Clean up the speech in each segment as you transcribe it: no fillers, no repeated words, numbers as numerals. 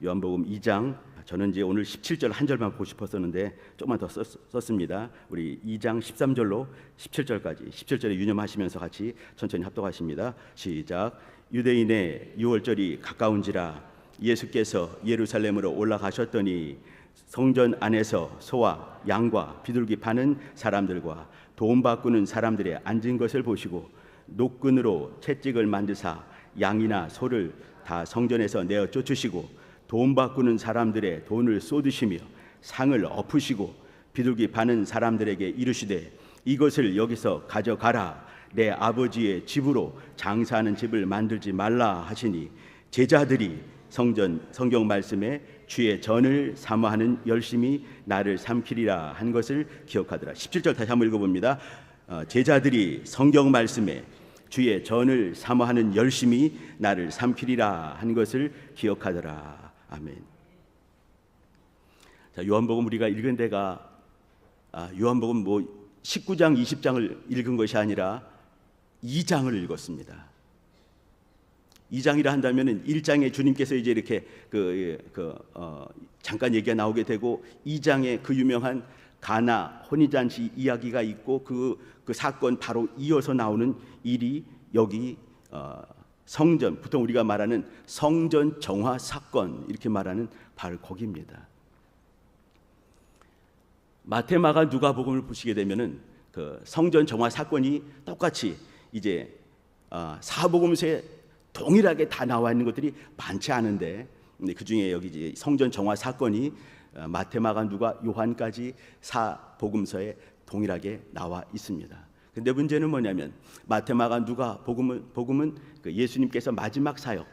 요한복음 2장, 저는 이제 오늘 17절 한 절만 보고 싶었었는데 조금만 더 썼습니다. 우리 2장 13절로 17절까지 17절에 유념하시면서 같이 천천히 합독하십니다. 시작. 유대인의 유월절이 가까운지라 예수께서 예루살렘으로 올라가셨더니 성전 안에서 소와 양과 비둘기 파는 사람들과 돈 바꾸는 사람들의 앉은 것을 보시고 노끈으로 채찍을 만드사 양이나 소를 다 성전에서 내어 쫓으시고 돈 바꾸는 사람들의 돈을 쏟으시며 상을 엎으시고 비둘기 파는 사람들에게 이르시되 이것을 여기서 가져가라. 내 아버지의 집으로 장사하는 집을 만들지 말라 하시니 제자들이 성경 말씀에 주의 전을 사모하는 열심히 나를 삼키리라 한 것을 기억하더라. 17절 다시 한번 읽어봅니다. 제자들이 성경 말씀에 주의 전을 사모하는 열심히 나를 삼키리라 한 것을 기억하더라. 아멘. 자, 요한복음 우리가 읽은 데가 요한복음 19장 20장을 읽은 것이 아니라 2장을 읽었습니다. 2장이라 한다면은 1장에 주님께서 이제 이렇게 잠깐 얘기가 나오게 되고 2장에 그 유명한 가나 혼인잔치 이야기가 있고 그 사건 바로 이어서 나오는 일이 여기 성전, 보통 우리가 말하는 성전 정화 사건 이렇게 말하는 바로 거기입니다. 마태, 마가, 누가복음을 보시게 되면은 그 성전 정화 사건이 똑같이 이제 사복음서에 동일하게 다 나와 있는 것들이 많지 않은데 그 중에 여기 이제 성전 정화 사건이 마태, 마가, 누가, 요한까지 사복음서에 동일하게 나와 있습니다. 근데 문제는 뭐냐면 마태, 마가, 누가 복음은 그 예수님께서 마지막 사역,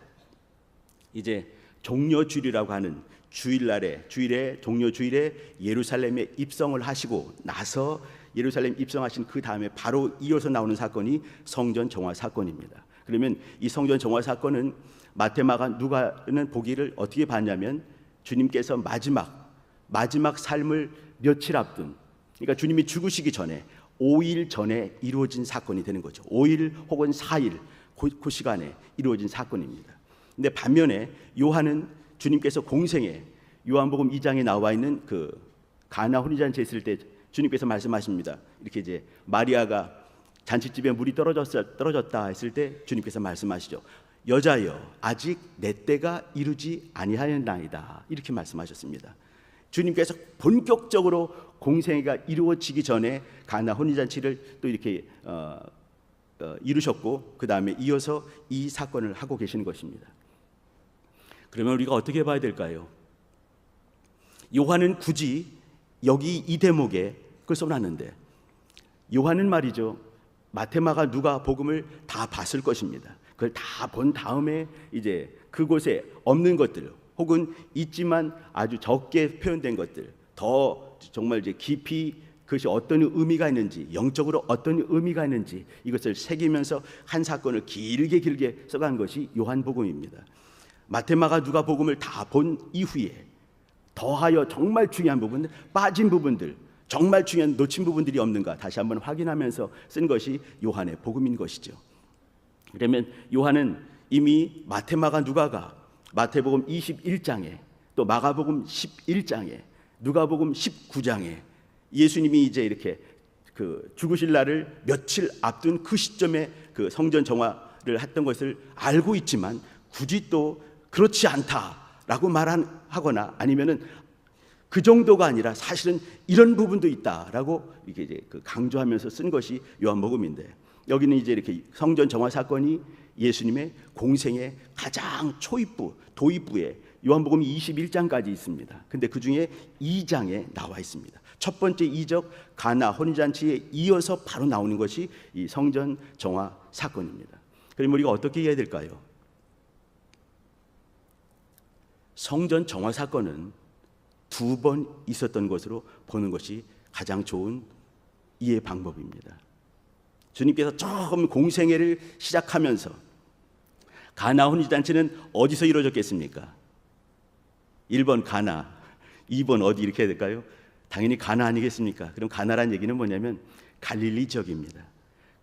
이제 종려주일이라고 하는 주일에 종려주일에 예루살렘에 입성을 하시고 나서 예루살렘 입성하신 그 다음에 바로 이어서 나오는 사건이 성전 정화 사건입니다. 그러면 이 성전 정화 사건은 마태, 마가, 누가는 보기를 어떻게 봤냐면 주님께서 마지막 삶을 며칠 앞둔, 그러니까 주님이 죽으시기 전에 5일 전에 이루어진 사건이 되는 거죠. 5일 혹은 4일 그 시간에 이루어진 사건입니다. 근데 반면에 요한은 주님께서 공생에 요한복음 2장에 나와 있는 그 가나 혼인잔치 했을 때 주님께서 말씀하십니다. 이렇게 이제 마리아가 잔치집에 물이 떨어졌다 했을 때 주님께서 말씀하시죠. 여자여 아직 내 때가 이루지 아니하였나이다. 이렇게 말씀하셨습니다. 주님께서 본격적으로 공생애가 이루어지기 전에 가나 혼인잔치를 또 이렇게 이루셨고 그 다음에 이어서 이 사건을 하고 계시는 것입니다. 그러면 우리가 어떻게 봐야 될까요? 요한은 굳이 여기 이 대목에 그걸 써놨는데 요한은 말이죠, 마태, 마가, 누가 복음을 다 봤을 것입니다. 그걸 다 본 다음에 이제 그곳에 없는 것들 혹은 있지만 아주 적게 표현된 것들, 더 정말 이제 깊이 그것이 어떤 의미가 있는지, 영적으로 어떤 의미가 있는지 이것을 새기면서 한 사건을 길게 써간 것이 요한복음입니다. 마태, 마가, 누가 복음을 다 본 이후에 더하여 정말 중요한 부분, 빠진 부분들, 정말 중요한 놓친 부분들이 없는가 다시 한번 확인하면서 쓴 것이 요한의 복음인 것이죠. 그러면 요한은 이미 마태, 마가, 누가가 마태복음 21장에 또 마가복음 11장에 누가복음 19장에 예수님이 이제 이렇게 그 죽으실 날을 며칠 앞둔 그 시점에 그 성전 정화를 했던 것을 알고 있지만 굳이 또 그렇지 않다라고 말하거나 아니면은 그 정도가 아니라 사실은 이런 부분도 있다라고 이렇게 이제 강조하면서 쓴 것이 요한복음인데, 여기는 이제 이렇게 성전 정화 사건이 예수님의 공생의 가장 초입부, 도입부에 요한복음 21장까지 있습니다. 근데 그 중에 2장에 나와 있습니다. 첫 번째 이적 가나 혼인잔치에 이어서 바로 나오는 것이 이 성전 정화 사건입니다. 그럼 우리가 어떻게 이해해야 될까요? 성전 정화 사건은 2번 있었던 것으로 보는 것이 가장 좋은 이해 방법입니다. 주님께서 처음 공생애를 시작하면서 가나 혼인잔치는 어디서 이루어졌겠습니까? 1번 가나, 2번 어디 이렇게 해야 될까요? 당연히 가나 아니겠습니까? 그럼 가나란 얘기는 뭐냐면 갈릴리 지역입니다.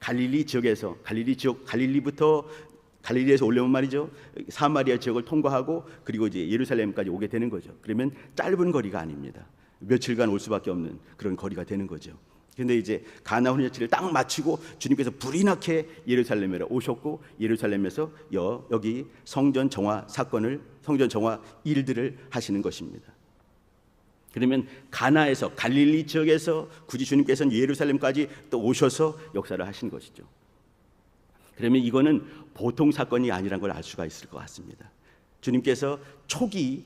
갈릴리 지역에서 갈릴리부터 갈릴리에서 올려면 말이죠, 사마리아 지역을 통과하고 그리고 이제 예루살렘까지 오게 되는 거죠. 그러면 짧은 거리가 아닙니다. 며칠간 올 수밖에 없는 그런 거리가 되는 거죠. 근데 이제 가나 혼인잔치를 딱 마치고 주님께서 불이 나게 예루살렘에 오셨고, 예루살렘에서 여기 성전 정화 사건을, 성전 정화 일들을 하시는 것입니다. 그러면 가나에서, 갈릴리 지역에서 굳이 주님께서는 예루살렘까지 또 오셔서 역사를 하신 것이죠. 그러면 이거는 보통 사건이 아니라는 걸 알 수가 있을 것 같습니다. 주님께서 초기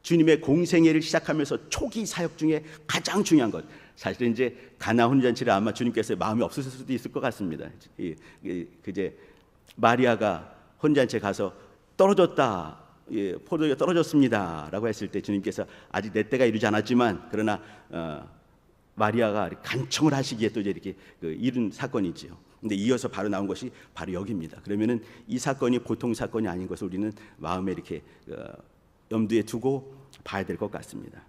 주님의 공생애를 시작하면서 초기 사역 중에 가장 중요한 것, 사실은 이제 가나 혼인잔치를 아마 주님께서 마음이 없으실 수도 있을 것 같습니다. 이제 마리아가 혼인잔치에 가서 떨어졌다, 포도주가 떨어졌습니다라고 했을 때 주님께서 아직 내 때가 이르지 않았지만, 그러나 마리아가 간청을 하시기에 또 이제 이렇게 이른 사건이지요. 근데 이어서 바로 나온 것이 바로 여기입니다. 그러면은 이 사건이 보통 사건이 아닌 것을 우리는 마음에 이렇게 염두에 두고 봐야 될 것 같습니다.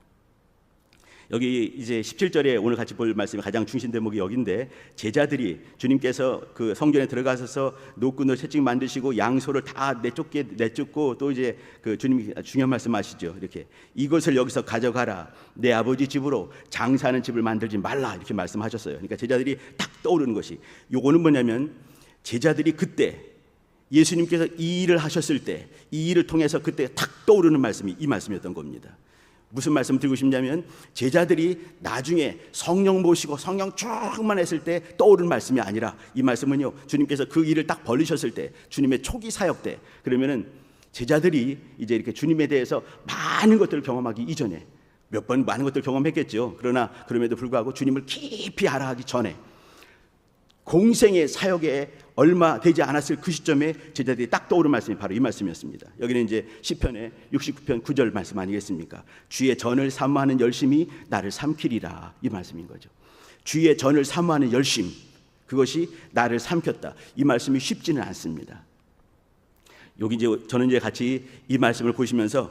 여기 이제 17절에 오늘 같이 볼 말씀이 가장 중심 대목이 여기인데, 제자들이 주님께서 그 성전에 들어가셔서 노끈으로 채찍 만드시고 양소를 다 내쫓고 또 이제 그 주님이 중요한 말씀하시죠. 이렇게 이것을 여기서 가져가라, 내 아버지 집으로 장사하는 집을 만들지 말라, 이렇게 말씀하셨어요. 그러니까 제자들이 딱 떠오르는 것이, 요거는 뭐냐면 제자들이 그때 예수님께서 이 일을 하셨을 때 이 일을 통해서 그때 탁 떠오르는 말씀이 이 말씀이었던 겁니다. 무슨 말씀 드리고 싶냐면, 제자들이 나중에 성령 모시고 성령 충만했을 때 떠오른 말씀이 아니라, 이 말씀은요, 주님께서 그 일을 딱 벌리셨을 때, 주님의 초기 사역 때, 그러면은 제자들이 이제 이렇게 주님에 대해서 많은 것들을 경험하기 이전에, 몇 번 많은 것들을 경험했겠죠. 그러나 그럼에도 불구하고 주님을 깊이 알아가기 전에, 공생의 사역에 얼마 되지 않았을 그 시점에 제자들이 딱 떠오른 말씀이 바로 이 말씀이었습니다. 여기는 이제 시편의 69편 9절 말씀 아니겠습니까? 주의 전을 사모하는 열심이 나를 삼키리라, 이 말씀인 거죠. 주의 전을 사모하는 열심, 그것이 나를 삼켰다. 이 말씀이 쉽지는 않습니다. 여기 이제 저는 이제 같이 이 말씀을 보시면서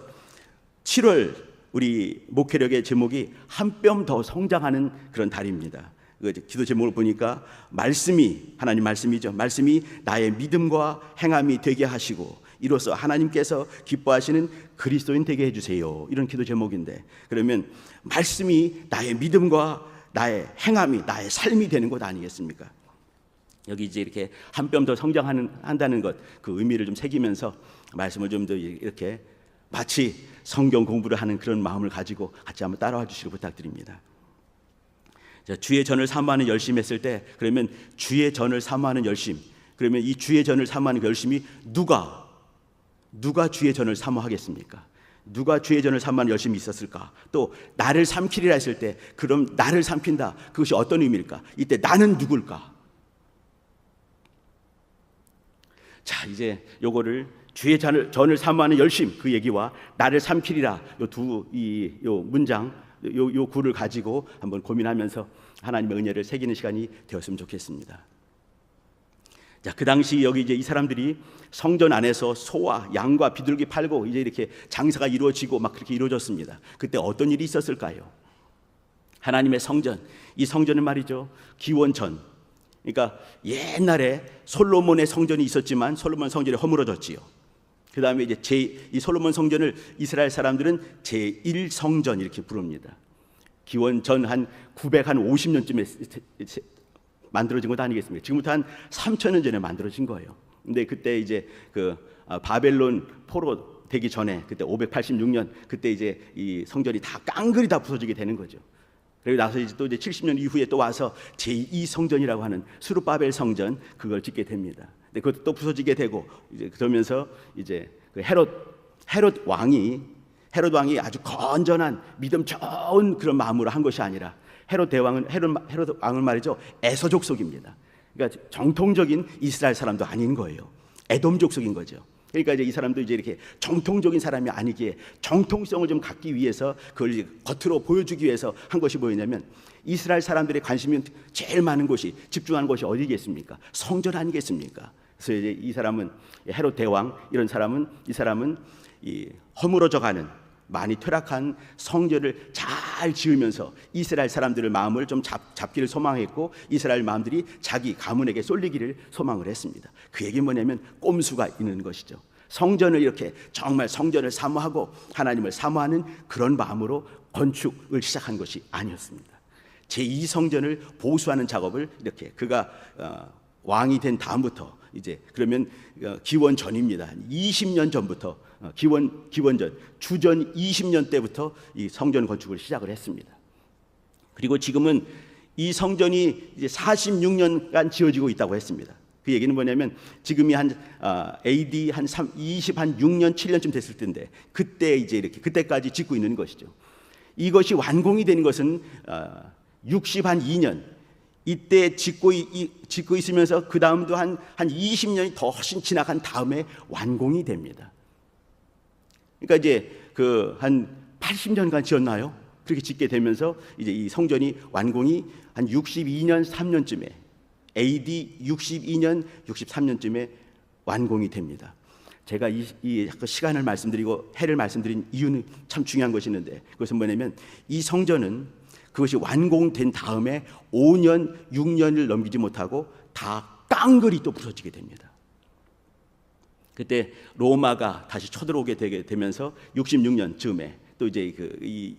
7월 우리 목회력의 제목이 한 뼘 더 성장하는 그런 달입니다. 기도 제목을 보니까 말씀이, 하나님 말씀이죠. 말씀이 나의 믿음과 행함이 되게 하시고 이로써 하나님께서 기뻐하시는 그리스도인 되게 해주세요, 이런 기도 제목인데, 그러면 말씀이 나의 믿음과 나의 행함이, 나의 삶이 되는 것 아니겠습니까? 여기 이제 이렇게 한 뼘 더 성장한다는 것, 그 의미를 좀 새기면서 말씀을 좀 더 이렇게 마치 성경 공부를 하는 그런 마음을 가지고 같이 한번 따라와 주시길 부탁드립니다. 자, 주의 전을 사모하는 열심 했을 때, 그러면 주의 전을 사모하는 열심, 그러면 이 주의 전을 사모하는 열심이 누가 주의 전을 사모하겠습니까? 누가 주의 전을 사모하는 열심이 있었을까? 또 나를 삼키리라 했을 때, 그럼 나를 삼킨다, 그것이 어떤 의미일까? 이때 나는 누굴까? 자, 이제 요거를 주의 전을 사모하는 열심, 그 얘기와 나를 삼키리라, 요 문장, 요 구를 가지고 한번 고민하면서 하나님의 은혜를 새기는 시간이 되었으면 좋겠습니다. 자, 그 당시 여기 이제 이 사람들이 성전 안에서 소와 양과 비둘기 팔고 이제 이렇게 장사가 이루어지고 막 그렇게 이루어졌습니다. 그때 어떤 일이 있었을까요? 하나님의 성전, 이 성전은 말이죠, 기원전, 그러니까 옛날에 솔로몬의 성전이 있었지만 솔로몬 성전이 허물어졌지요. 그 다음에 이제 이 솔로몬 성전을 이스라엘 사람들은 제1성전 이렇게 부릅니다. 기원전 한 950년쯤에 만들어진 것 아니겠습니까? 지금부터 한 3000년 전에 만들어진 거예요. 근데 그때 이제 그 바벨론 포로 되기 전에, 그때 586년, 그때 이제 이 성전이 다 깡그리 다 부서지게 되는 거죠. 그리고 나서 이제 또 이제 70년 이후에 또 와서 제2성전이라고 하는 스룹바벨 성전, 그걸 짓게 됩니다. 근데 그것도 또 부서지게 되고, 이제 그러면서 이제 그 헤롯 왕이 아주 건전한 믿음 좋은 그런 마음으로 한 것이 아니라, 헤롯 왕은 말이죠, 에서 족속입니다. 그러니까 정통적인 이스라엘 사람도 아닌 거예요. 에돔 족속인 거죠. 그러니까 이제 이 사람도 이제 이렇게 정통적인 사람이 아니기에 정통성을 좀 갖기 위해서, 그걸 이제 겉으로 보여주기 위해서 한 것이 뭐였냐면, 이스라엘 사람들의 관심이 제일 많은 곳이, 집중하는 곳이 어디겠습니까? 성전 아니겠습니까? 그래서 이제 이 사람은, 헤롯 대왕, 이 사람은 이 허물어져가는 많이 퇴락한 성전을 잘 지으면서 이스라엘 사람들의 마음을 좀 잡기를 소망했고, 이스라엘 마음들이 자기 가문에게 쏠리기를 소망을 했습니다. 그 얘기는 뭐냐면 꼼수가 있는 것이죠. 성전을 이렇게 정말 성전을 사모하고 하나님을 사모하는 그런 마음으로 건축을 시작한 것이 아니었습니다. 제2성전을 보수하는 작업을 이렇게 그가 왕이 된 다음부터, 이제 그러면 기원 전입니다. 20년 전부터, 기원 전 주전 20년 때부터 이 성전 건축을 시작을 했습니다. 그리고 지금은 이 성전이 이제 46년간 지어지고 있다고 했습니다. 그 얘기는 뭐냐면 지금이 한 AD 한 26년 7년쯤 됐을 텐데, 그때 이제 이렇게 그때까지 짓고 있는 것이죠. 이것이 완공이 되는 것은 62년 이때 짓고 있으면서 그 다음도 한 20년이 더 훨씬 지나간 다음에 완공이 됩니다. 그러니까 이제 그 한 80년간 지었나요? 그렇게 짓게 되면서 이제 이 성전이 완공이 한 62년 3년쯤에, AD 62년 63년쯤에 완공이 됩니다. 제가 이 시간을 말씀드리고 해를 말씀드린 이유는 참 중요한 것이 있는데, 그것은 뭐냐면 이 성전은 그것이 완공된 다음에 5년 6년을 넘기지 못하고 다 깡그리 또 부서지게 됩니다. 그때 로마가 다시 쳐들어오게 되면서 66년 즈음에 또 이제 이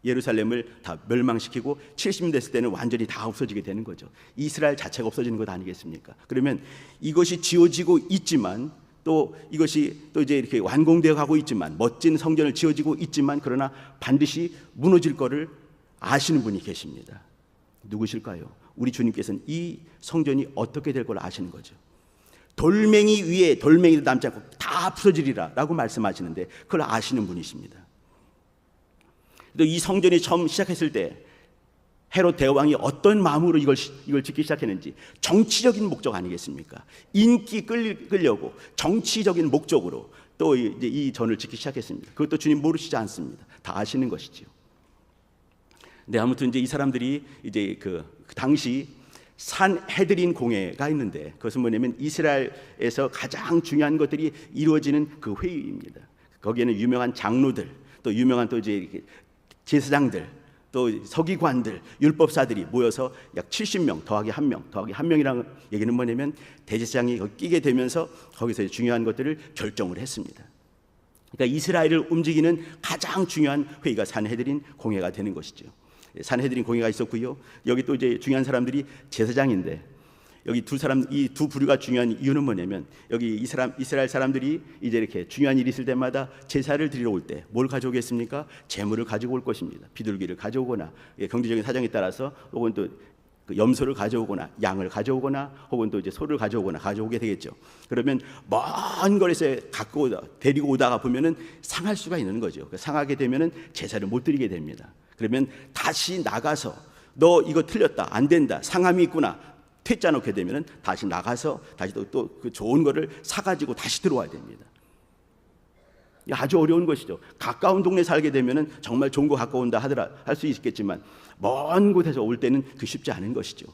예루살렘을 다 멸망시키고 70년 됐을 때는 완전히 다 없어지게 되는 거죠. 이스라엘 자체가 없어지는 것 아니겠습니까? 그러면 이것이 지어지고 있지만, 또 이것이 또 이제 이렇게 완공되어 가고 있지만, 멋진 성전을 지어지고 있지만, 그러나 반드시 무너질 것을 아시는 분이 계십니다. 누구실까요? 우리 주님께서는 이 성전이 어떻게 될 걸 아시는 거죠. 돌멩이 위에 돌멩이도 남지 않고 다 부서지리라 라고 말씀하시는데, 그걸 아시는 분이십니다. 또 이 성전이 처음 시작했을 때 헤롯 대왕이 어떤 마음으로 이걸 짓기 시작했는지, 정치적인 목적 아니겠습니까? 인기 끌려고 정치적인 목적으로 또 이제 이 전을 짓기 시작했습니다. 그것도 주님 모르시지 않습니다. 다 아시는 것이지요. 네, 아무튼 이제 이 사람들이 이제 그 당시 산헤드린 공회가 있는데, 그것은 뭐냐면 이스라엘에서 가장 중요한 것들이 이루어지는 그 회의입니다. 거기에는 유명한 장로들, 또 유명한 또 이제 제사장들, 또 서기관들, 율법사들이 모여서 약 70명 더하기 1명, 더하기 1명이라는 얘기는 뭐냐면 대제사장이 끼게 되면서 거기서 중요한 것들을 결정을 했습니다. 그러니까 이스라엘을 움직이는 가장 중요한 회의가 산헤드린 공회가 되는 것이죠. 산헤드린 공회가 있었고요. 여기 또 이제 중요한 사람들이 제사장인데, 여기 이 두 부류가 중요한 이유는 뭐냐면, 여기 이스라엘 사람들이 이제 이렇게 중요한 일이 있을 때마다 제사를 드리러 올 때 뭘 가져오겠습니까? 재물을 가지고 올 것입니다. 비둘기를 가져오거나, 경제적인 사정에 따라서 혹은 또 염소를 가져오거나, 양을 가져오거나, 혹은 또 이제 소를 가져오게 되겠죠. 그러면 먼 거리에서 데리고 오다가 보면은 상할 수가 있는 거죠. 상하게 되면은 제사를 못 드리게 됩니다. 그러면 다시 나가서, 너 이거 틀렸다, 안 된다, 상함이 있구나, 퇴짜 놓게 되면은 다시 나가서 다시 또 그 좋은 거를 사가지고 다시 들어와야 됩니다. 아주 어려운 것이죠. 가까운 동네 살게 되면은 정말 좋은 거 갖고 온다 할 수 있겠지만, 먼 곳에서 올 때는 그 쉽지 않은 것이죠.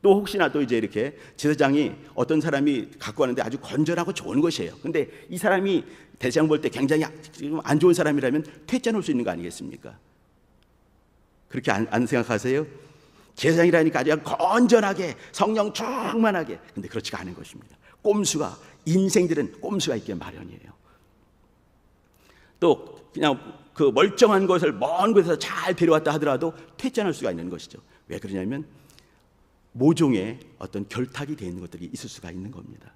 또 혹시나 또 이제 이렇게 제사장이 어떤 사람이 갖고 왔는데 아주 건전하고 좋은 것이에요. 근데 이 사람이 대장 볼 때 굉장히 안 좋은 사람이라면 퇴짜 놓을 수 있는 거 아니겠습니까? 그렇게 안 생각하세요? 제사장이라니까 아주 건전하게, 성령 충만하게. 근데 그렇지가 않은 것입니다. 꼼수가, 인생들은 꼼수가 있게 마련이에요. 또 그냥 그 멀쩡한 것을 먼 곳에서 잘 데려왔다 하더라도 퇴짜할 수가 있는 것이죠. 왜 그러냐면 모종의 어떤 결탁이 되어 있는 것들이 있을 수가 있는 겁니다.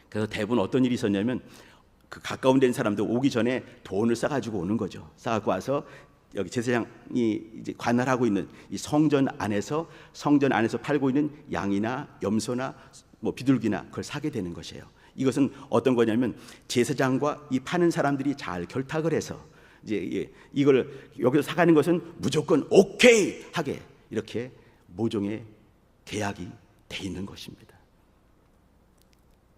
그래서 대부분 어떤 일이 있었냐면, 그 가까운 데는 사람들 오기 전에 돈을 싸가지고 오는 거죠. 싸갖고 와서 여기 제사장이 이제 관할하고 있는 이 성전 안에서 팔고 있는 양이나 염소나 뭐 비둘기나 그걸 사게 되는 것이에요. 이것은 어떤 거냐면, 제사장과 이 파는 사람들이 잘 결탁을 해서 이제 이걸 여기서 사가는 것은 무조건 오케이 하게, 이렇게 모종의 계약이 돼 있는 것입니다.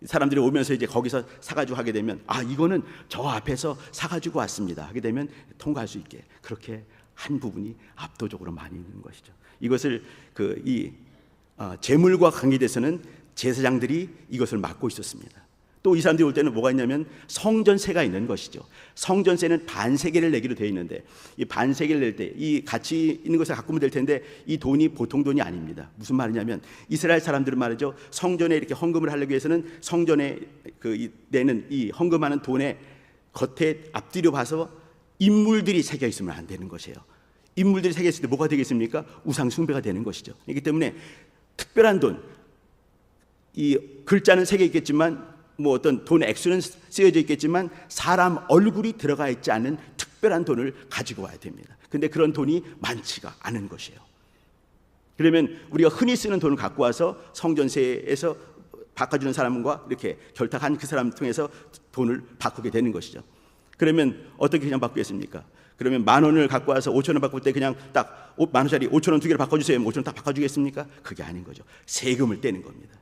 사람들이 오면서 이제 거기서 사가지고 하게 되면, 이거는 저 앞에서 사가지고 왔습니다 하게 되면 통과할 수 있게, 그렇게 한 부분이 압도적으로 많이 있는 것이죠. 이것을 재물과 관계돼서는 제사장들이 이것을 맡고 있었습니다. 또 이 사람들이 올 때는 뭐가 있냐면 성전세가 있는 것이죠. 성전세는 반세겔을 내기로 되어 있는데 이 반세겔을 낼 때 이 가치 있는 것을 갖고 오면 될 텐데 이 돈이 보통 돈이 아닙니다. 무슨 말이냐면 이스라엘 사람들은 말이죠, 성전에 이렇게 헌금을 하려기 위해서는 성전에 내는 이 헌금하는 돈에 겉에 앞뒤로 봐서 인물들이 새겨 있으면 안 되는 것이에요. 인물들이 새겨 있을 때 뭐가 되겠습니까? 우상 숭배가 되는 것이죠. 그렇기 때문에 특별한 돈, 이 글자는 새겨 있겠지만 뭐 어떤 돈 액수는 쓰여져 있겠지만 사람 얼굴이 들어가 있지 않은 특별한 돈을 가지고 와야 됩니다. 근데 그런 돈이 많지가 않은 것이에요. 그러면 우리가 흔히 쓰는 돈을 갖고 와서 성전세에서 바꿔주는 사람과 이렇게 결탁한 그 사람 통해서 돈을 바꾸게 되는 것이죠. 그러면 어떻게 그냥 바꾸겠습니까? 그러면 10,000원을 갖고 와서 5,000원 바꿀 때 그냥 딱 10,000원짜리 5,000원 2개를 바꿔주세요. 5,000원 딱 바꿔주겠습니까? 그게 아닌 거죠. 세금을 떼는 겁니다.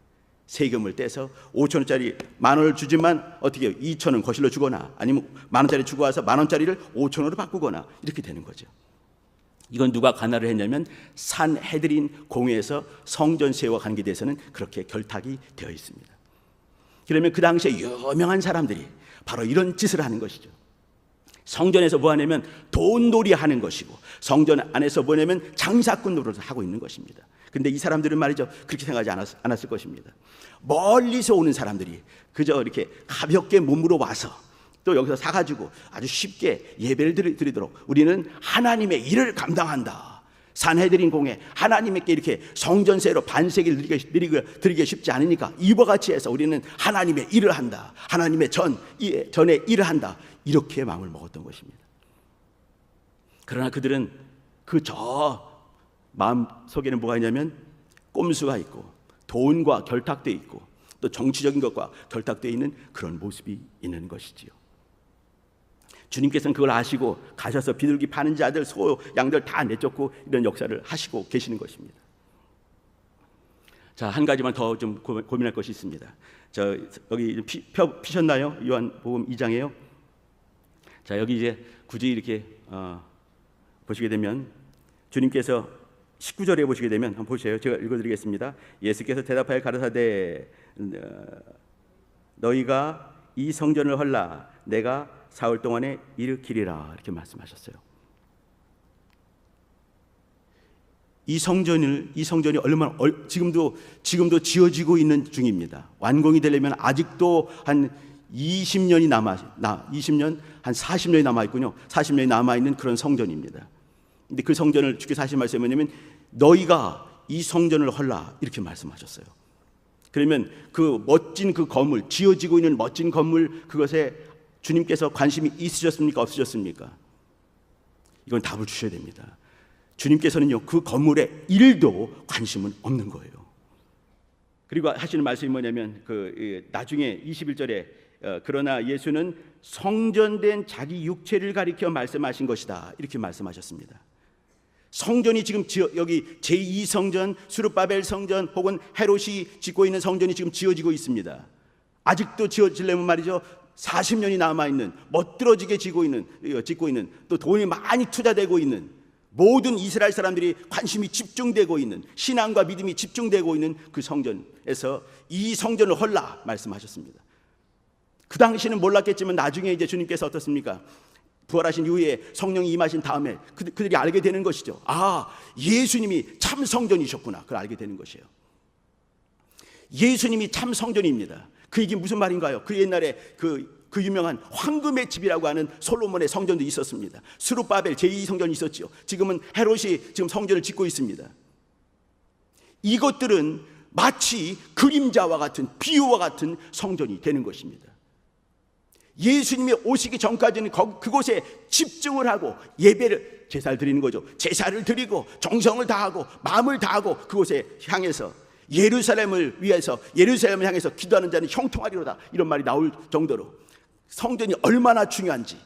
세금을 떼서 5,000원짜리 10,000원을 주지만 어떻게 해요? 2,000원 거실로 주거나 아니면 10,000원짜리 주고 와서 10,000원짜리를 5,000원으로 바꾸거나 이렇게 되는 거죠. 이건 누가 관할을 했냐면 산헤드린 공회에서 성전세와 관계돼서는 그렇게 결탁이 되어 있습니다. 그러면 그 당시에 유명한 사람들이 바로 이런 짓을 하는 것이죠. 성전에서 뭐 하냐면 돈놀이 하는 것이고 성전 안에서 뭐냐면 장사꾼 노릇을 하고 있는 것입니다. 근데 이 사람들은 말이죠, 그렇게 생각하지 않았을 것입니다. 멀리서 오는 사람들이 그저 이렇게 가볍게 몸으로 와서 또 여기서 사가지고 아주 쉽게 예배를 드리도록 우리는 하나님의 일을 감당한다. 산헤드린 공회 하나님께 이렇게 성전세로 반세기를 드리기 쉽지 않으니까 이와 같이 해서 우리는 하나님의 일을 한다. 하나님의 전에 일을 한다. 이렇게 마음을 먹었던 것입니다. 그러나 그들은 그 저 마음 속에는 뭐가 있냐면 꼼수가 있고 돈과 결탁되어 있고 또 정치적인 것과 결탁되어 있는 그런 모습이 있는 것이지요. 주님께서는 그걸 아시고 가셔서 비둘기 파는 자들, 소, 양들 다 내쫓고 이런 역사를 하시고 계시는 것입니다. 자, 한 가지만 더 좀 고민할 것이 있습니다. 여기 피셨나요? 요한복음 2장에요. 자, 여기 이제 굳이 이렇게 보시게 되면 주님께서 19절에 보시게 되면 한번 보세요. 제가 읽어드리겠습니다. 예수께서 대답하여 가라사대 너희가 이 성전을 헐라 내가 사흘 동안에 일으키리라 이렇게 말씀하셨어요. 이 성전이 얼마나 지금도 지어지고 있는 중입니다. 완공이 되려면 아직도 한 20년이 한 40년이 남아 있군요. 40년이 남아 있는 그런 성전입니다. 근데 그 성전을 주께서 하신 말씀이 뭐냐면 너희가 이 성전을 헐라 이렇게 말씀하셨어요. 그러면 그 멋진 그 건물, 지어지고 있는 멋진 건물, 그것에 주님께서 관심이 있으셨습니까? 없으셨습니까? 이건 답을 주셔야 됩니다. 주님께서는요, 그 건물에 1도 관심은 없는 거예요. 그리고 하시는 말씀이 뭐냐면 나중에 21절에 그러나 예수는 성전된 자기 육체를 가리켜 말씀하신 것이다 이렇게 말씀하셨습니다. 성전이 지금 여기 제2성전, 수르바벨 성전 혹은 헤롯이 짓고 있는 성전이 지금 지어지고 있습니다. 아직도 지어지려면 말이죠, 40년이 남아있는, 멋들어지게 짓고 있는 또 돈이 많이 투자되고 있는, 모든 이스라엘 사람들이 관심이 집중되고 있는, 신앙과 믿음이 집중되고 있는 그 성전에서 이 성전을 헐라 말씀하셨습니다. 그 당시는 몰랐겠지만 나중에 이제 주님께서 어떻습니까? 부활하신 이후에 성령이 임하신 다음에 그들이 알게 되는 것이죠. 아, 예수님이 참 성전이셨구나. 그걸 알게 되는 것이에요. 예수님이 참 성전입니다. 그 얘기 무슨 말인가요? 그 옛날에 그 유명한 황금의 집이라고 하는 솔로몬의 성전도 있었습니다. 스룹바벨 제2성전이 있었죠. 지금은 헤롯이 지금 성전을 짓고 있습니다. 이것들은 마치 그림자와 같은, 비유와 같은 성전이 되는 것입니다. 예수님이 오시기 전까지는 그곳에 집중을 하고 예배를, 제사를 드리는 거죠. 제사를 드리고 정성을 다하고 마음을 다하고 그곳에 향해서 예루살렘을 향해서 기도하는 자는 형통하리로다, 이런 말이 나올 정도로 성전이 얼마나 중요한지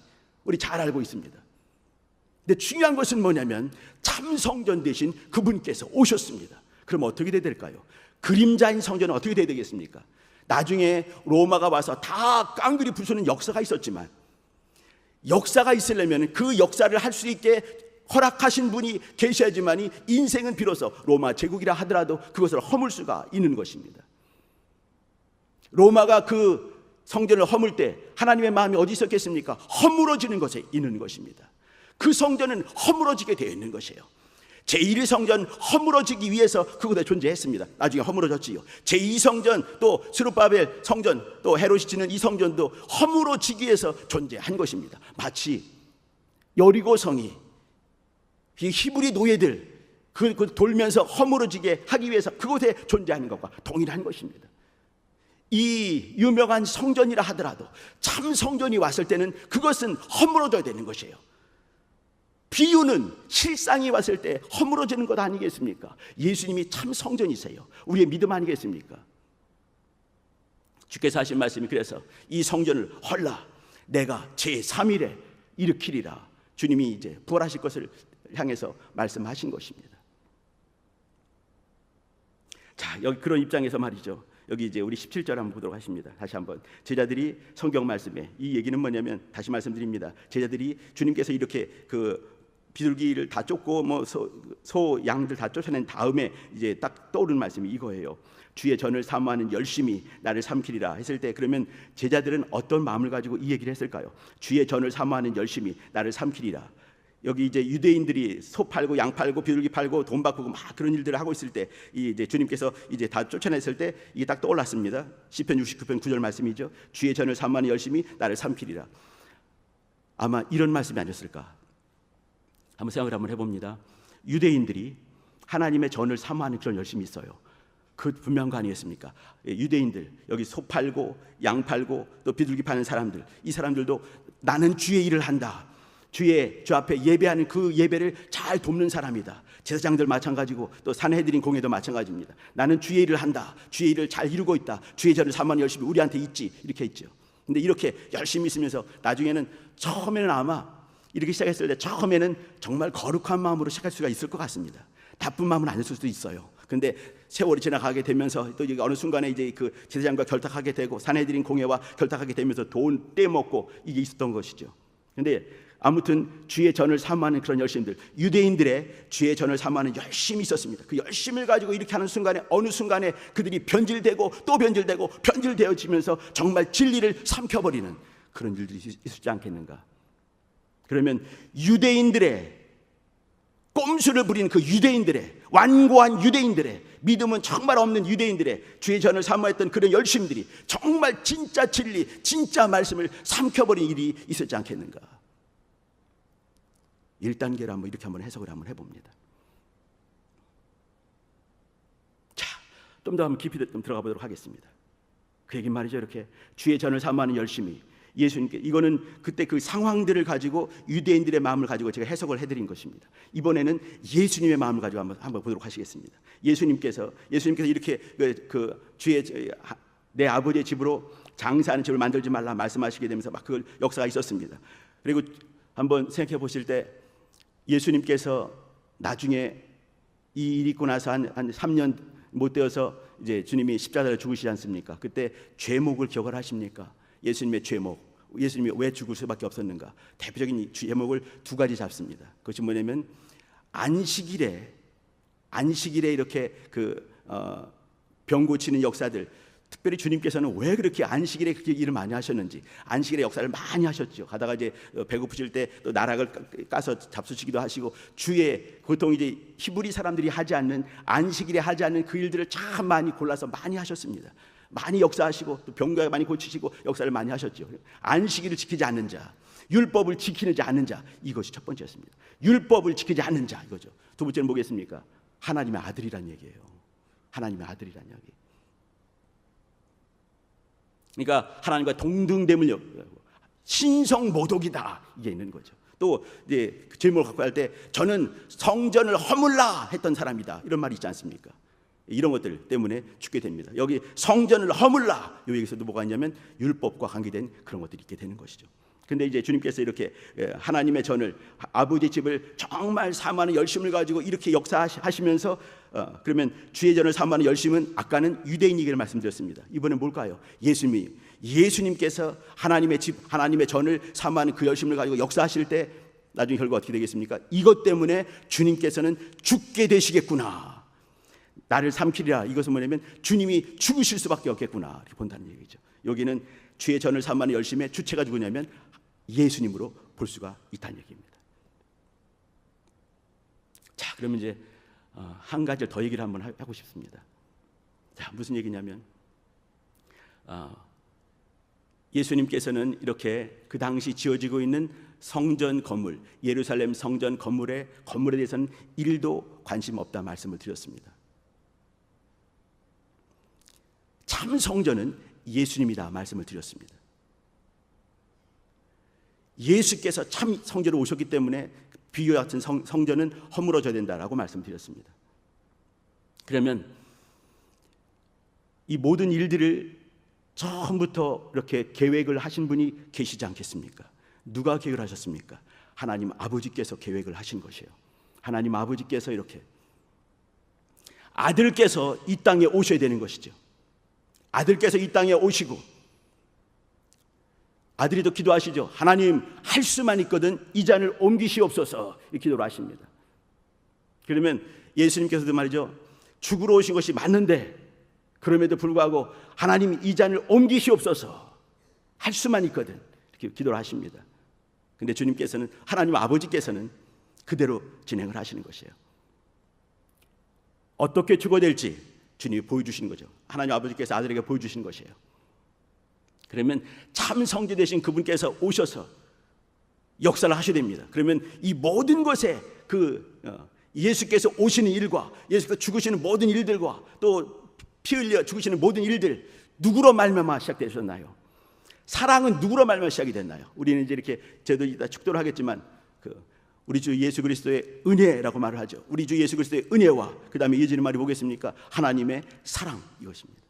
우리 잘 알고 있습니다. 근데 중요한 것은 뭐냐면 참 성전 대신 그분께서 오셨습니다. 그럼 어떻게 돼야 될까요? 그림자인 성전은 어떻게 돼야 되겠습니까? 나중에 로마가 와서 다 깡그리 부수는 역사가 있었지만, 역사가 있으려면 그 역사를 할 수 있게 허락하신 분이 계셔야지만이 인생은 비로소 로마 제국이라 하더라도 그것을 허물 수가 있는 것입니다. 로마가 그 성전을 허물 때 하나님의 마음이 어디 있었겠습니까? 허물어지는 것에 있는 것입니다. 그 성전은 허물어지게 되어 있는 것이에요. 제1성전 허물어지기 위해서 그곳에 존재했습니다. 나중에 허물어졌지요. 제2성전, 또 스룹바벨 성전, 또 헤롯이 짓는 이 성전도 허물어지기 위해서 존재한 것입니다. 마치 여리고성이 이 히브리 노예들 그 돌면서 허물어지게 하기 위해서 그곳에 존재하는 것과 동일한 것입니다. 이 유명한 성전이라 하더라도 참 성전이 왔을 때는 그것은 허물어져야 되는 것이에요. 비유는 실상이 왔을 때 허물어지는 것 아니겠습니까? 예수님이 참 성전이세요. 우리의 믿음 아니겠습니까? 주께서 하신 말씀이 그래서 이 성전을 헐라 내가 제3일에 일으키리라. 주님이 이제 부활하실 것을 향해서 말씀하신 것입니다. 자, 여기 그런 입장에서 말이죠. 여기 이제 우리 17절 한번 보도록 하십니다. 다시 한번 제자들이 성경 말씀에 이 얘기는 뭐냐면 다시 말씀드립니다. 제자들이 주님께서 이렇게 그 비둘기를 다 쫓고 뭐 소 양들 다 쫓아낸 다음에 이제 딱 떠오르는 말씀이 이거예요. 주의 전을 사모하는 열심히 나를 삼키리라 했을 때 그러면 제자들은 어떤 마음을 가지고 이 얘기를 했을까요? 주의 전을 사모하는 열심히 나를 삼키리라. 여기 이제 유대인들이 소 팔고 양 팔고 비둘기 팔고 돈 바꾸고 막 그런 일들을 하고 있을 때 이제 주님께서 이제 다 쫓아냈을 때 이게 딱 떠올랐습니다. 시편 69편 9절 말씀이죠. 주의 전을 사모하는 열심히 나를 삼키리라. 아마 이런 말씀이 아니었을까? 한번 생각을 한번 해봅니다. 유대인들이 하나님의 전을 사모하는 그런 열심이 있어요. 그 분명한 거 아니겠습니까? 유대인들 여기 소 팔고 양 팔고 또 비둘기 파는 사람들, 이 사람들도 나는 주의 일을 한다. 주의 주 앞에 예배하는 그 예배를 잘 돕는 사람이다. 제사장들 마찬가지고 또 산헤드린 공회도 마찬가지입니다. 나는 주의 일을 한다. 주의 일을 잘 이루고 있다. 주의 전을 사모하는 열심이 우리한테 있지. 이렇게 있죠. 근데 이렇게 열심히 있으면서 나중에는 처음에는 아마 이렇게 시작했을 때 처음에는 정말 거룩한 마음으로 시작할 수가 있을 것 같습니다. 나쁜 마음은 아닐 수도 있어요. 근데 세월이 지나가게 되면서 또 어느 순간에 이제 그 제사장과 결탁하게 되고 산헤드린 공회와 결탁하게 되면서 돈 떼먹고 이게 있었던 것이죠. 근데 아무튼 주의 전을 사모하는 그런 열심들, 유대인들의 주의 전을 사모하는 열심이 있었습니다. 그 열심을 가지고 이렇게 하는 순간에 어느 순간에 그들이 변질되고 또 변질되고 변질되어지면서 정말 진리를 삼켜버리는 그런 일들이 있지 않겠는가? 그러면 유대인들의 꼼수를 부리는 그 유대인들의 완고한 유대인들의 믿음은 정말 없는 유대인들의 주의 전을 사모했던 그런 열심들이 정말 진짜 진리, 진짜 말씀을 삼켜버린 일이 있었지 않겠는가? 1단계로 한번 이렇게 한번 해석을 한번 해봅니다. 자, 좀 더 한번 깊이 좀 들어가 보도록 하겠습니다. 그 얘기 말이죠. 이렇게 주의 전을 사모하는 열심이 예수님께 이거는 그때 그 상황들을 가지고 유대인들의 마음을 가지고 제가 해석을 해드린 것입니다. 이번에는 예수님의 마음을 가지고 한번 보도록 하시겠습니다. 예수님께서 이렇게 그 주의 내 아버지의 집으로 장사하는 집을 만들지 말라 말씀하시게 되면서 막 그 역사가 있었습니다. 그리고 한번 생각해 보실 때 예수님께서 나중에 이 일이 있고 나서 한 3년 못 되어서 이제 주님이 십자가에 죽으시지 않습니까? 그때 죄목을 기억을 하십니까? 예수님의 죄목, 예수님이 왜 죽을 수밖에 없었는가? 대표적인 죄목을 두 가지 잡습니다. 그것이 뭐냐면 안식일에 이렇게 병 고치는 역사들, 특별히 주님께서는 왜 그렇게 안식일에 그렇게 일을 많이 하셨는지, 안식일의 역사를 많이 하셨죠. 가다가 이제 배고프실 때 또 나락을 까서 잡수시기도 하시고, 주의 보통 이제 히브리 사람들이 하지 않는 안식일에 하지 않는 그 일들을 참 많이 골라서 많이 하셨습니다. 많이 역사하시고 또 병가 많이 고치시고 역사를 많이 하셨죠. 안식일을 지키지 않는 자, 율법을 지키지 않는 자, 이것이 첫 번째였습니다. 율법을 지키지 않는 자, 이거죠. 두 번째는 뭐겠습니까? 하나님의 아들이란 얘기예요. 하나님의 아들이란 얘기. 그러니까 하나님과 동등됨을 신성모독이다, 이게 있는 거죠. 또 이제 그 제목을 갖고 할 때 저는 성전을 허물라 했던 사람이다, 이런 말이 있지 않습니까? 이런 것들 때문에 죽게 됩니다. 여기 성전을 허물라, 여기서도 뭐가 있냐면 율법과 관계된 그런 것들이 있게 되는 것이죠. 근데 이제 주님께서 이렇게 하나님의 전을, 아버지 집을 정말 사모하는 열심을 가지고 이렇게 역사하시면서 그러면 주의 전을 사모하는 열심은 아까는 유대인 얘기를 말씀드렸습니다. 이번엔 뭘까요? 예수님께서 하나님의 집, 하나님의 전을 사모하는 그 열심을 가지고 역사하실 때 나중에 결과 어떻게 되겠습니까? 이것 때문에 주님께서는 죽게 되시겠구나, 나를 삼키리라. 이것은 뭐냐면 주님이 죽으실 수밖에 없겠구나, 이렇게 본다는 얘기죠. 여기는 주의 전을 삼하는 열심의 주체가 누구냐면 예수님으로 볼 수가 있다는 얘기입니다. 자, 그러면 이제 한 가지를 더 얘기를 한번 하고 싶습니다. 자, 무슨 얘기냐면 예수님께서는 이렇게 그 당시 지어지고 있는 성전 건물, 예루살렘 성전 건물에 대해서는 1도 관심 없다 말씀을 드렸습니다. 참 성전은 예수님이다 말씀을 드렸습니다. 예수께서 참 성전으로 오셨기 때문에 비교와 같은 성전은 허물어져야 된다라고 말씀드렸습니다. 그러면 이 모든 일들을 처음부터 이렇게 계획을 하신 분이 계시지 않겠습니까? 누가 계획을 하셨습니까? 하나님 아버지께서 계획을 하신 것이에요. 하나님 아버지께서 이렇게 아들께서 이 땅에 오셔야 되는 것이죠. 아들께서 이 땅에 오시고 아들이 또 기도하시죠. 하나님, 할 수만 있거든 이 잔을 옮기시옵소서, 이 기도를 하십니다. 그러면 예수님께서도 말이죠, 죽으러 오신 것이 맞는데 그럼에도 불구하고 하나님 이 잔을 옮기시옵소서, 할 수만 있거든, 이렇게 기도를 하십니다. 근데 주님께서는, 하나님 아버지께서는 그대로 진행을 하시는 것이에요. 어떻게 죽어될지 주님이 보여주시는 거죠. 하나님 아버지께서 아들에게 보여주신 것이에요. 그러면 참 성자 되신 그분께서 오셔서 역사를 하셔야 됩니다. 그러면 이 모든 것에 예수께서 오시는 일과 예수께서 죽으시는 모든 일들과 또 피 흘려 죽으시는 모든 일들, 누구로 말미암아 시작되셨나요? 사랑은 누구로 말미암아 시작이 됐나요? 우리는 이제 이렇게 저도 이따 축도를 하겠지만 우리 주 예수 그리스도의 은혜라고 말을 하죠. 우리 주 예수 그리스도의 은혜와 그 다음에 이어지는 말이 뭐겠습니까? 하나님의 사랑, 이것입니다.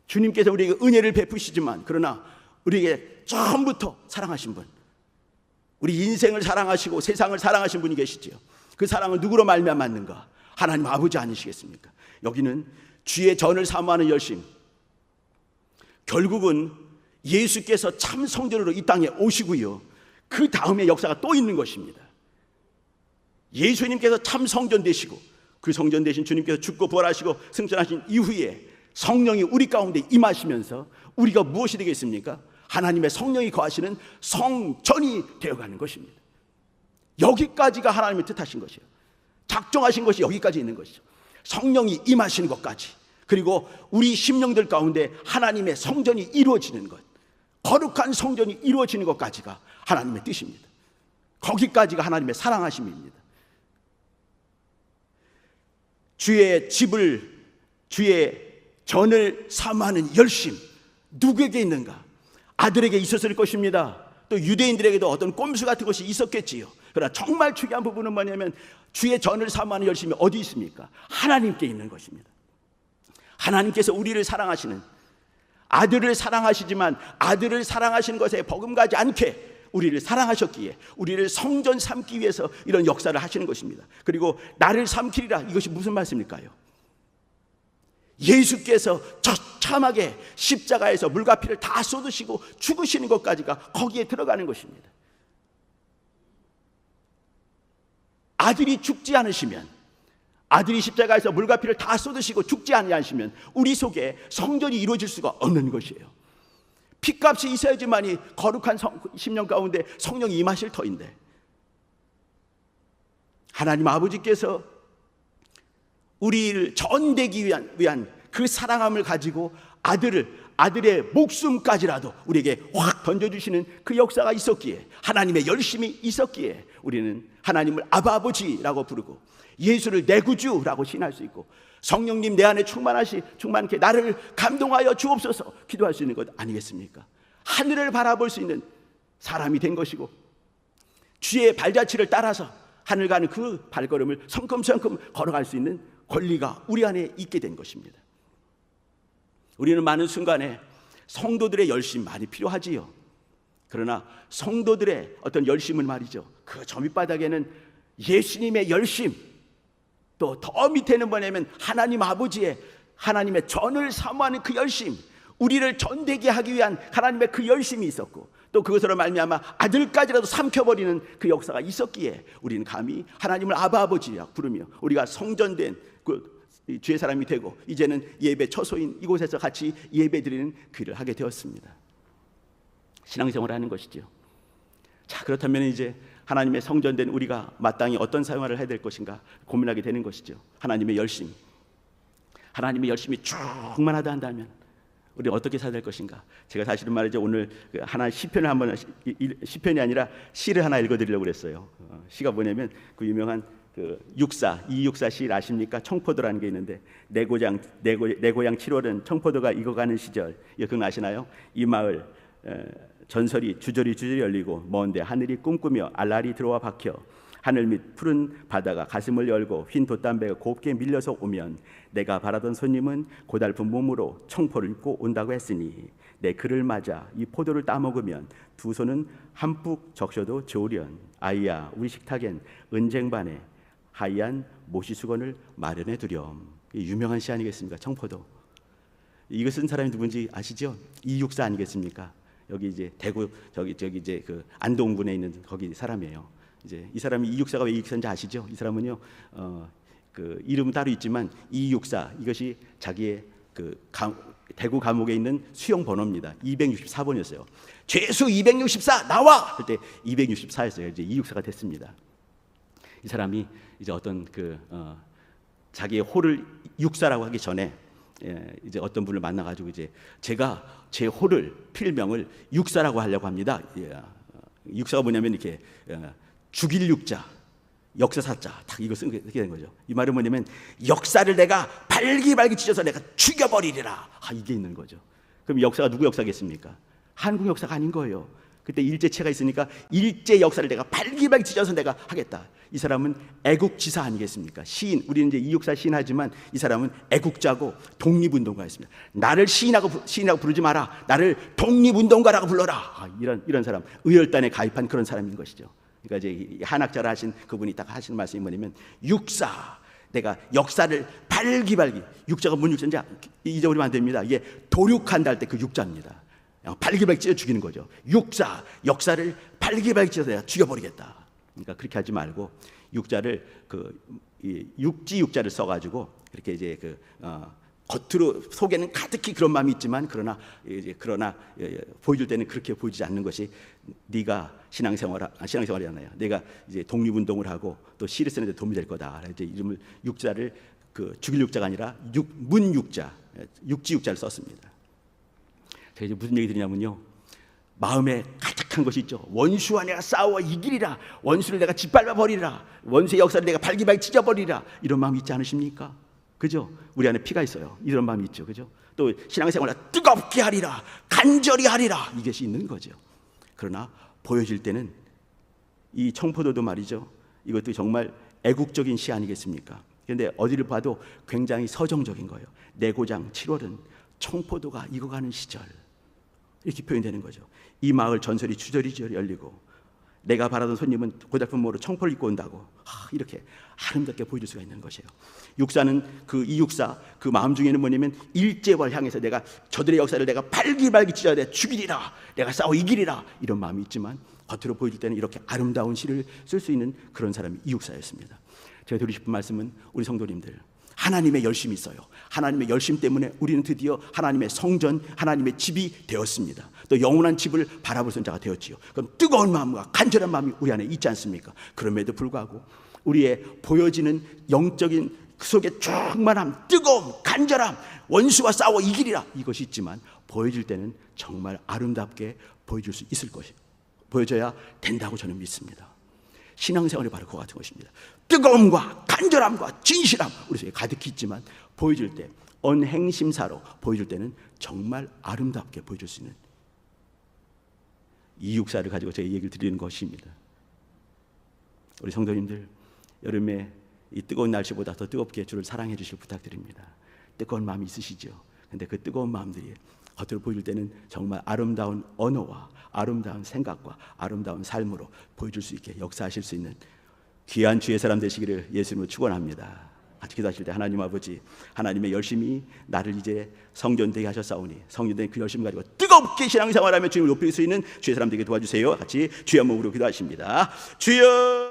주님께서 우리에게 은혜를 베푸시지만 그러나 우리에게 처음부터 사랑하신 분, 우리 인생을 사랑하시고 세상을 사랑하신 분이 계시지요. 그 사랑은 누구로 말미암았는가? 하나님 아버지 아니시겠습니까? 여기는 주의 전을 사모하는 열심, 결국은 예수께서 참 성전으로 이 땅에 오시고요, 그 다음에 역사가 또 있는 것입니다. 예수님께서 참 성전 되시고 그 성전 되신 주님께서 죽고 부활하시고 승천하신 이후에 성령이 우리 가운데 임하시면서 우리가 무엇이 되겠습니까? 하나님의 성령이 거하시는 성전이 되어가는 것입니다. 여기까지가 하나님의 뜻하신 것이에요. 작정하신 것이 여기까지 있는 것이죠. 성령이 임하시는 것까지, 그리고 우리 심령들 가운데 하나님의 성전이 이루어지는 것, 거룩한 성전이 이루어지는 것까지가 하나님의 뜻입니다. 거기까지가 하나님의 사랑하심입니다. 주의 집을, 주의 전을 사모하는 열심, 누구에게 있는가? 아들에게 있었을 것입니다. 또 유대인들에게도 어떤 꼼수 같은 것이 있었겠지요. 그러나 정말 중요한 부분은 뭐냐면 주의 전을 사모하는 열심이 어디 있습니까? 하나님께 있는 것입니다. 하나님께서 우리를 사랑하시는, 아들을 사랑하시지만 아들을 사랑하시는 것에 버금가지 않게 우리를 사랑하셨기에 우리를 성전 삼기 위해서 이런 역사를 하시는 것입니다. 그리고 나를 삼키리라, 이것이 무슨 말씀일까요? 예수께서 처참하게 십자가에서 물과 피를 다 쏟으시고 죽으시는 것까지가 거기에 들어가는 것입니다. 아들이 죽지 않으시면, 아들이 십자가에서 물과 피를 다 쏟으시고 죽지 아니하시면 우리 속에 성전이 이루어질 수가 없는 것이에요. 피값이 있어야지만이 거룩한 심령 가운데 성령이 임하실 터인데, 하나님 아버지께서 우리를 전되기 위한 그 사랑함을 가지고 아들의 목숨까지라도 우리에게 확 던져주시는 그 역사가 있었기에, 하나님의 열심이 있었기에 우리는 하나님을 아버지라고 부르고 예수를 내 구주라고 신할 수 있고, 성령님 내 안에 충만케 나를 감동하여 주옵소서 기도할 수 있는 것 아니겠습니까? 하늘을 바라볼 수 있는 사람이 된 것이고, 주의 발자취를 따라서 하늘 가는 그 발걸음을 성큼성큼 걸어갈 수 있는 권리가 우리 안에 있게 된 것입니다. 우리는 많은 순간에 성도들의 열심 많이 필요하지요. 그러나 성도들의 어떤 열심은 말이죠, 그 저 밑바닥에는 예수님의 열심, 또 더 밑에는 뭐냐면 하나님 아버지의, 하나님의 전을 사모하는 그 열심, 우리를 전되게 하기 위한 하나님의 그 열심이 있었고, 또 그것으로 말미암아 아들까지라도 삼켜버리는 그 역사가 있었기에 우리는 감히 하나님을 아버지라 부르며 우리가 성전된 그 주의 사람이 되고 이제는 예배 처소인 이곳에서 같이 예배 드리는 그 일을 하게 되었습니다. 신앙생활을 하는 것이죠. 자, 그렇다면 이제 하나님의 성전된 우리가 마땅히 어떤 생활을 해야 될 것인가 고민하게 되는 것이죠. 하나님의 열심이 충만하다 한다면 우리 어떻게 살아야 될 것인가? 제가 사실은 말이죠, 오늘 하나 시편을 한번, 시편이 아니라 시를 하나 읽어드리려고 그랬어요. 시가 뭐냐면 그 유명한 그 이육사 시 아십니까? 청포도라는 게 있는데 내 고향 7월은 청포도가 익어가는 시절. 그거 아시나요? 이 마을 전설이 주저리 열리고 먼데 하늘이 꿈꾸며 알알이 들어와 박혀 하늘 밑 푸른 바다가 가슴을 열고 흰 돛담배가 곱게 밀려서 오면 내가 바라던 손님은 고달픈 몸으로 청포를 입고 온다고 했으니 내 그를 맞아 이 포도를 따먹으면 두 손은 한뿍 적셔도 좋으련. 아이야 우리 식탁엔 은쟁반에 하얀 모시수건을 마련해 두렴. 유명한 시 아니겠습니까? 청포도. 이거 쓴 사람이 누군지 아시죠? 이육사 아니겠습니까? 여기 이제 대구 저기 이제 그 안동군에 있는 거기 사람이에요. 이제 이 사람이 이육사가 왜 이육사인지 아시죠? 이 사람은요, 그 이름은 따로 있지만 이육사, 이것이 자기의 그 대구 감옥에 있는 수용 번호입니다. 264번이었어요. 죄수 264 나와! 그때 264였어요. 이제 이육사가 됐습니다. 이 사람이 이제 어떤 자기의 호를 육사라고 하기 전에 이제 어떤 분을 만나가지고 이제 제가 제 호를 필명을 육사라고 하려고 합니다. 육사가 뭐냐면 이렇게 죽일 육자, 역사사자 딱 이거 쓴 게 된 거죠. 이 말은 뭐냐면 역사를 내가 발기발기 찢어서 내가 죽여버리리라. 이게 있는 거죠. 그럼 역사가 누구 역사겠습니까? 한국 역사가 아닌 거예요. 그때 일제체가 있으니까 일제 역사를 내가 발기발기 찢어서 내가 하겠다. 이 사람은 애국지사 아니겠습니까? 시인, 우리는 이제 이육사 시인하지만 이 사람은 애국자고 독립운동가였습니다. 나를 시인이라고 부르지 마라. 나를 독립운동가라고 불러라. 이런 사람, 의열단에 가입한 그런 사람인 것이죠. 그러니까 이제 한학자를 하신 그분이 딱 하시는 말씀이 뭐냐면 육사, 내가 역사를 발기발기, 육자가 뭔 육자인지 잊어버리면 안 됩니다. 이게 도륙한다 할 때 그 육자입니다. 발기발기 찢어 죽이는 거죠. 육사, 역사를 발기발기 찢어서 내가 죽여버리겠다. 그러니까 그렇게 하지 말고 육자를 육지 육자를 써가지고 이렇게 이제 겉으로 속에는 가득히 그런 마음이 있지만 그러나 보여줄 때는 그렇게 보이지 않는 것이 네가 신앙생활이잖아요. 내가 이제 독립운동을 하고 또 시를 쓰는데 도움이 될 거다. 이제 이름을 육자를 죽일 육자가 아니라 문육자, 육지 육자를 썼습니다. 제가 이제 무슨 얘기 드리냐면요, 마음에 가득한 것이 있죠. 원수와 내가 싸워 이기리라. 원수를 내가 짓밟아 버리라. 원수의 역사를 내가 발기발기 찢어버리라. 이런 마음이 있지 않으십니까? 그죠? 우리 안에 피가 있어요. 이런 마음이 있죠. 그죠? 또 신앙생활을 뜨겁게 하리라, 간절히 하리라, 이것이 있는 거죠. 그러나 보여질 때는 이 청포도도 말이죠, 이것도 정말 애국적인 시 아니겠습니까? 그런데 어디를 봐도 굉장히 서정적인 거예요. 내 고장 7월은 청포도가 익어가는 시절, 이렇게 표현되는 거죠. 이 마을 전설이 주저리 열리고 내가 바라던 손님은 고달픈 몸으로 청포를 입고 온다고, 이렇게 아름답게 보여줄 수가 있는 것이에요. 육사는 이육사 그 마음 중에는 뭐냐면 일제를 향해서 내가 저들의 역사를 내가 발기발기 찢어야 돼, 죽이리라, 내가 싸워 이기리라, 이런 마음이 있지만 겉으로 보여줄 때는 이렇게 아름다운 시를 쓸 수 있는 그런 사람이 이육사였습니다. 제가 드리고 싶은 말씀은 우리 성도님들, 하나님의 열심이 있어요. 하나님의 열심 때문에 우리는 드디어 하나님의 성전, 하나님의 집이 되었습니다. 또 영원한 집을 바라볼 자가 되었지요. 그럼 뜨거운 마음과 간절한 마음이 우리 안에 있지 않습니까? 그럼에도 불구하고 우리의 보여지는 영적인 그 속에 충만함, 뜨거움, 간절함, 원수와 싸워 이기리라, 이것이 있지만 보여질 때는 정말 아름답게 보여줄 수 있을 것이에요. 보여져야 된다고 저는 믿습니다. 신앙생활이 바로 그와 같은 것입니다. 뜨거움과 간절함과 진실함 우리 속에 가득히 있지만 보여줄 때, 언행심사로 보여줄 때는 정말 아름답게 보여줄 수 있는 이 육사를 가지고 제가 이 얘기를 드리는 것입니다. 우리 성도님들, 여름에 이 뜨거운 날씨보다 더 뜨겁게 주를 사랑해 주실 부탁드립니다. 뜨거운 마음이 있으시죠? 근데 그 뜨거운 마음들이 겉으로 보여줄 때는 정말 아름다운 언어와 아름다운 생각과 아름다운 삶으로 보여줄 수 있게 역사하실 수 있는 귀한 주의 사람 되시기를 예수님으로 축원합니다. 같이 기도하실 때, 하나님 아버지, 하나님의 열심이 나를 이제 성전되게 하셨사오니 성전된 그 열심 가지고 뜨겁게 신앙생활하며 주님을 높일 수 있는 주의 사람 되게 도와주세요. 같이 주의 한번 부르고 기도하십니다. 주여.